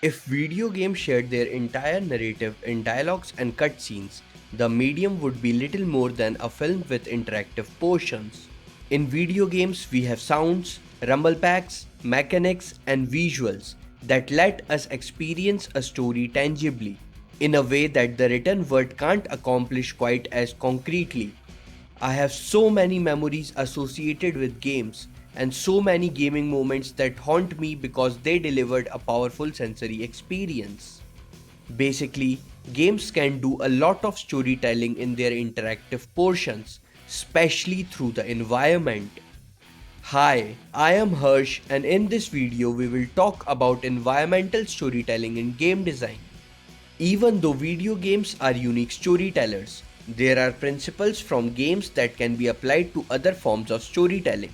If video games shared their entire narrative in dialogues and cutscenes, the medium would be little more than a film with interactive portions. In video games, we have sounds, rumble packs, mechanics, and visuals that let us experience a story tangibly, in a way that the written word can't accomplish quite as concretely. I have so many memories associated with games and so many gaming moments that haunt me because they delivered a powerful sensory experience. Basically, games can do a lot of storytelling in their interactive portions, especially through the environment. Hi, I am Harsh, and in this video we will talk about environmental storytelling in game design. Even though video games are unique storytellers, there are principles from games that can be applied to other forms of storytelling.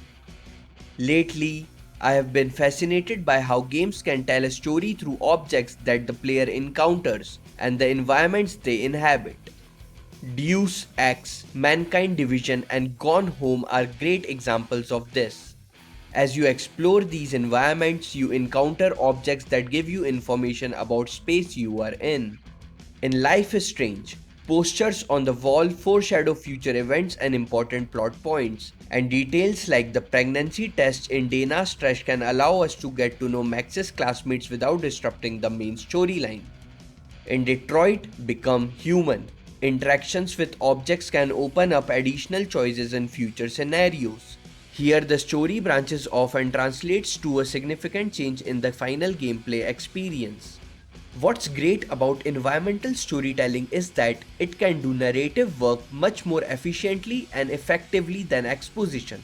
Lately, I have been fascinated by how games can tell a story through objects that the player encounters and the environments they inhabit. Deus Ex, Mankind Division, and Gone Home are great examples of this. As you explore these environments, you encounter objects that give you information about space you are in. In Life is Strange, posters on the wall foreshadow future events and important plot points, and details like the pregnancy test in Dana's trash can allow us to get to know Max's classmates without disrupting the main storyline. In Detroit Become Human, interactions with objects can open up additional choices in future scenarios. Here, the story branches off and translates to a significant change in the final gameplay experience. What's great about environmental storytelling is that it can do narrative work much more efficiently and effectively than exposition.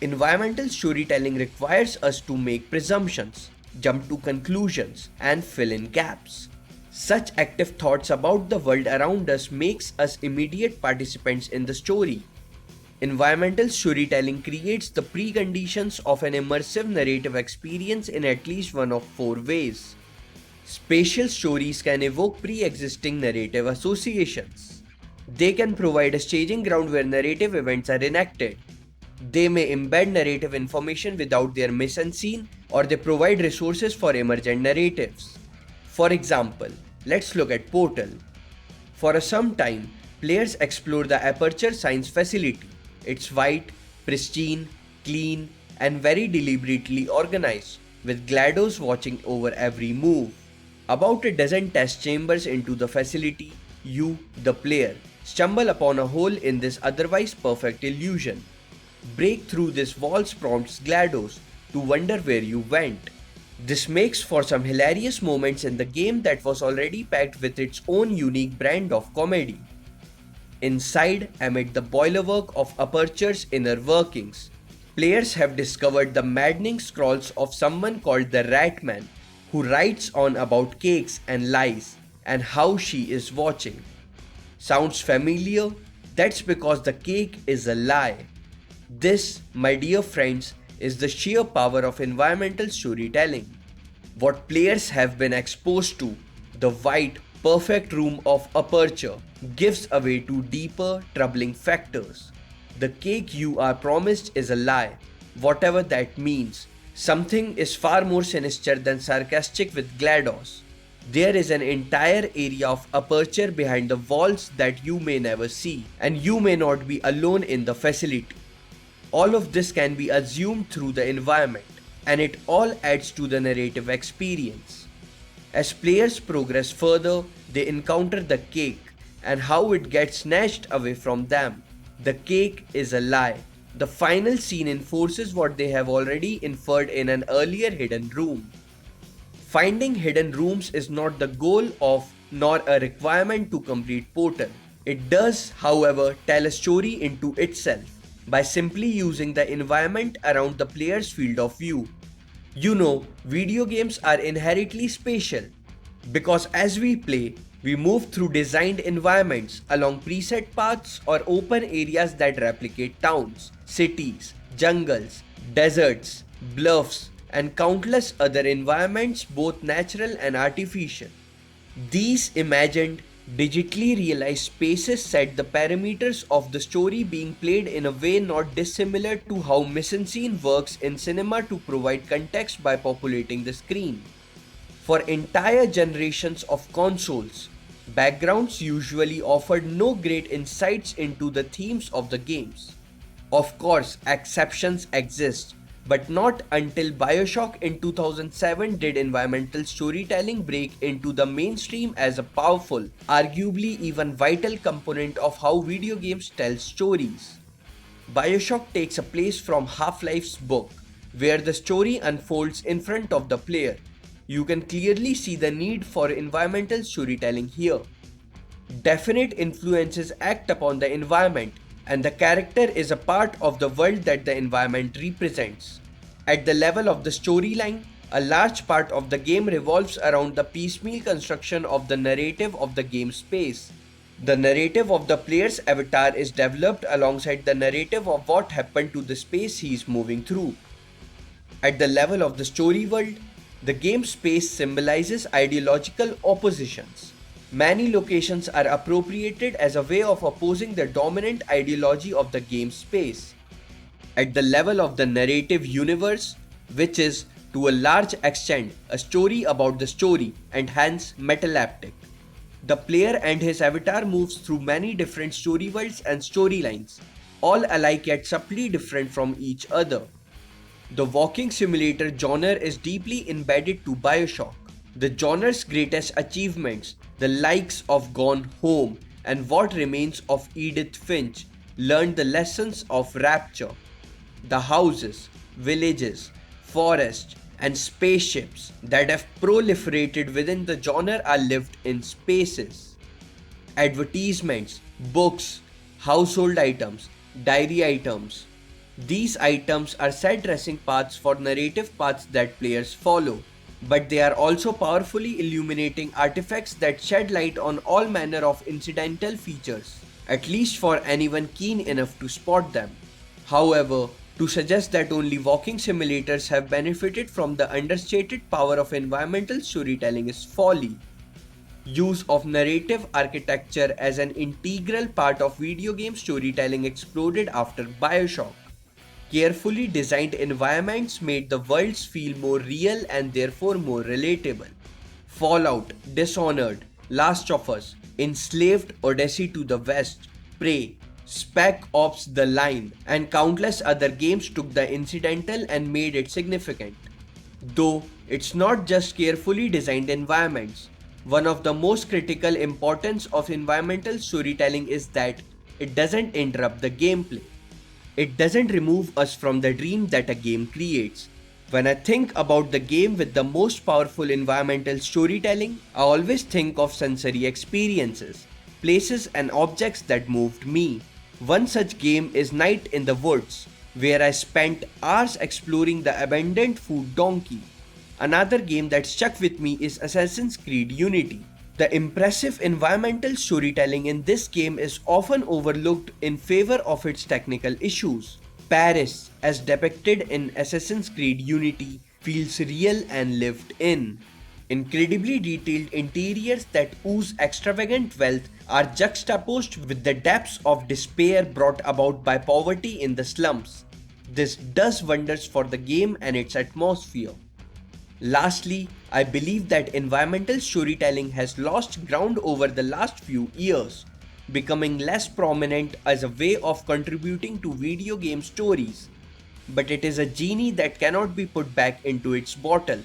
Environmental storytelling requires us to make presumptions, jump to conclusions, and fill in gaps. Such active thoughts about the world around us makes us immediate participants in the story. Environmental storytelling creates the preconditions of an immersive narrative experience in at least one of four ways. Spatial stories can evoke pre-existing narrative associations. They can provide a staging ground where narrative events are enacted. They may embed narrative information without their mise en scene, or they provide resources for emergent narratives. For example, let's look at Portal. For some time, players explore the Aperture Science Facility. It's white, pristine, clean, and very deliberately organized, with GLaDOS watching over every move. About a dozen test chambers into the facility, you, the player, stumble upon a hole in this otherwise perfect illusion. Break through this walls prompts GLaDOS to wonder where you went. This makes for some hilarious moments in the game that was already packed with its own unique brand of comedy. Inside, amid the boilerwork of Aperture's inner workings, players have discovered the maddening scrawls of someone called the Ratman, who writes on about cakes and lies and how she is watching. Sounds familiar? That's because the cake is a lie. This, my dear friends, is the sheer power of environmental storytelling. What players have been exposed to, the white, perfect room of Aperture, gives away to deeper, troubling factors. The cake you are promised is a lie, whatever that means. Something is far more sinister than sarcastic with GLaDOS. There is an entire area of Aperture behind the walls that you may never see, and you may not be alone in the facility. All of this can be assumed through the environment, and it all adds to the narrative experience. As players progress further, they encounter the cake and how it gets snatched away from them. The cake is a lie. The final scene enforces what they have already inferred in an earlier hidden room. Finding hidden rooms is not the goal of nor a requirement to complete Portal. It does, however, tell a story into itself by simply using the environment around the player's field of view. You know, video games are inherently spatial because as we play, we move through designed environments along preset paths or open areas that replicate towns, cities, jungles, deserts, bluffs, and countless other environments, both natural and artificial. These imagined, digitally realized spaces set the parameters of the story being played in a way not dissimilar to how mise en scene works in cinema to provide context by populating the screen. For entire generations of consoles, backgrounds usually offered no great insights into the themes of the games. Of course, exceptions exist, but not until Bioshock in 2007 did environmental storytelling break into the mainstream as a powerful, arguably even vital component of how video games tell stories. Bioshock takes a place from Half-Life's book, where the story unfolds in front of the player. You can clearly see the need for environmental storytelling here. Definite influences act upon the environment, and the character is a part of the world that the environment represents. At the level of the storyline, a large part of the game revolves around the piecemeal construction of the narrative of the game space. The narrative of the player's avatar is developed alongside the narrative of what happened to the space he is moving through. At the level of the story world, the game space symbolizes ideological oppositions. Many locations are appropriated as a way of opposing the dominant ideology of the game space. At the level of the narrative universe, which is, to a large extent, a story about the story and hence metallaptic, the player and his avatar moves through many different story worlds and storylines, all alike yet subtly different from each other. The walking simulator genre is deeply embedded to Bioshock. The genre's greatest achievements, the likes of Gone Home and What Remains of Edith Finch, learned the lessons of Rapture. The houses, villages, forests, and spaceships that have proliferated within the genre are lived in spaces. Advertisements, books, household items, diary items. These items are set dressing paths for narrative paths that players follow, but they are also powerfully illuminating artifacts that shed light on all manner of incidental features, at least for anyone keen enough to spot them. However, to suggest that only walking simulators have benefited from the understated power of environmental storytelling is folly. Use of narrative architecture as an integral part of video game storytelling exploded after Bioshock. Carefully designed environments made the worlds feel more real and therefore more relatable. Fallout, Dishonored, Last of Us, Enslaved, Odyssey to the West, Prey, Spec Ops The Line, and countless other games took the incidental and made it significant. Though it's not just carefully designed environments, one of the most critical importance of environmental storytelling is that it doesn't interrupt the gameplay. It doesn't remove us from the dream that a game creates. When I think about the game with the most powerful environmental storytelling, I always think of sensory experiences, places and objects that moved me. One such game is Night in the Woods, where I spent hours exploring the abandoned food donkey. Another game that stuck with me is Assassin's Creed Unity. The impressive environmental storytelling in this game is often overlooked in favor of its technical issues. Paris, as depicted in Assassin's Creed Unity, feels real and lived in. Incredibly detailed interiors that ooze extravagant wealth are juxtaposed with the depths of despair brought about by poverty in the slums. This does wonders for the game and its atmosphere. Lastly, I believe that environmental storytelling has lost ground over the last few years, becoming less prominent as a way of contributing to video game stories. But it is a genie that cannot be put back into its bottle.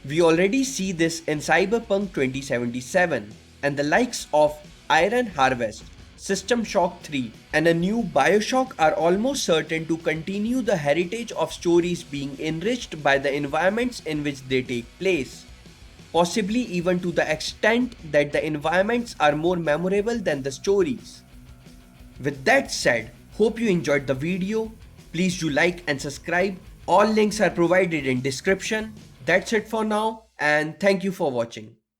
We already see this in Cyberpunk 2077 and the likes of Iron Harvest, System Shock 3 and a new Bioshock are almost certain to continue the heritage of stories being enriched by the environments in which they take place, possibly even to the extent that the environments are more memorable than the stories. With that said, hope you enjoyed the video. Please do like and subscribe. All links are provided in description. That's it for now and thank you for watching.